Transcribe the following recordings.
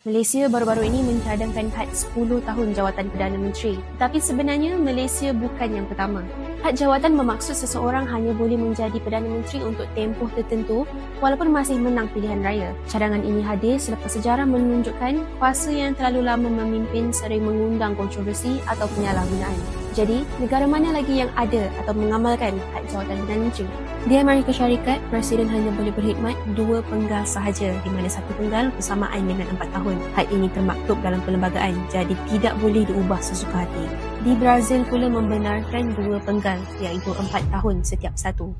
Malaysia baru-baru ini mencadangkan had 10 tahun jawatan Perdana Menteri. Tapi sebenarnya Malaysia bukan yang pertama. Had jawatan bermaksud seseorang hanya boleh menjadi Perdana Menteri untuk tempoh tertentu walaupun masih menang pilihan raya. Cadangan ini hadir selepas sejarah menunjukkan kuasa yang terlalu lama memimpin sering mengundang kontroversi atau penyalahgunaan. Jadi, negara mana lagi yang ada atau mengamalkan had jawatan Perdana Menteri? Di Amerika Syarikat, Presiden hanya boleh berkhidmat 2 penggal sahaja di mana 1 penggal bersamaan dengan 4 tahun. Had ini termaktub dalam perlembagaan jadi tidak boleh diubah sesuka hati. Di Brazil pula membenarkan 2 penggal iaitu 4 tahun setiap satu.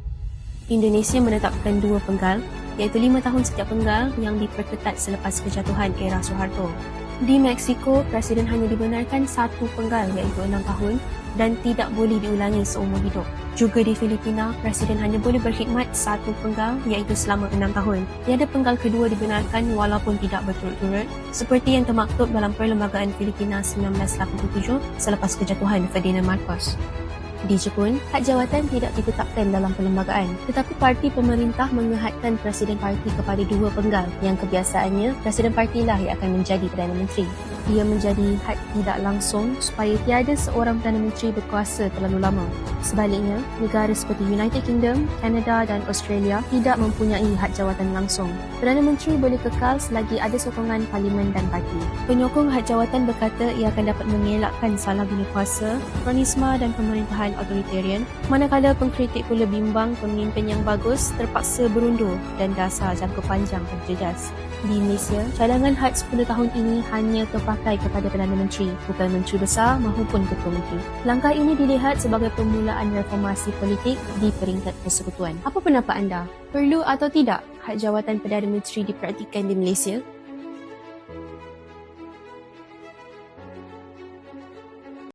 Indonesia menetapkan 2 penggal iaitu 5 tahun setiap penggal yang diperketat selepas kejatuhan era Soeharto. Di Mexico, Presiden hanya dibenarkan 1 penggal iaitu 6 tahun dan tidak boleh diulangi seumur hidup. Juga di Filipina, Presiden hanya boleh berkhidmat 1 penggal iaitu selama 6 tahun. Tiada penggal kedua dibenarkan walaupun tidak berturut-turut seperti yang termaktub dalam Perlembagaan Filipina 1987 selepas kejatuhan Ferdinand Marcos. Di Jepun, had jawatan tidak ditetapkan dalam perlembagaan tetapi parti pemerintah mengehadkan Presiden parti kepada 2 penggal yang kebiasaannya Presiden partilah yang akan menjadi Perdana Menteri. Ia menjadi had tidak langsung supaya tiada seorang Perdana Menteri berkuasa terlalu lama. Sebaliknya, negara seperti United Kingdom, Canada dan Australia tidak mempunyai had jawatan langsung. Perdana Menteri boleh kekal selagi ada sokongan parlimen dan parti. Penyokong had jawatan berkata ia akan dapat mengelakkan salah guna kuasa, kronisma dan pemerintahan otoritarian, manakala pengkritik pula bimbang pemimpin yang bagus terpaksa berundur dan dasar jangka panjang terjejas. Di Malaysia, cadangan had 10 tahun ini hanya terpakai kepada Perdana Menteri, bukan Menteri Besar maupun Ketua Menteri. Langkah ini dilihat sebagai permulaan reformasi politik di peringkat persekutuan. Apa pendapat anda? Perlu atau tidak had jawatan Perdana Menteri dipraktikkan di Malaysia?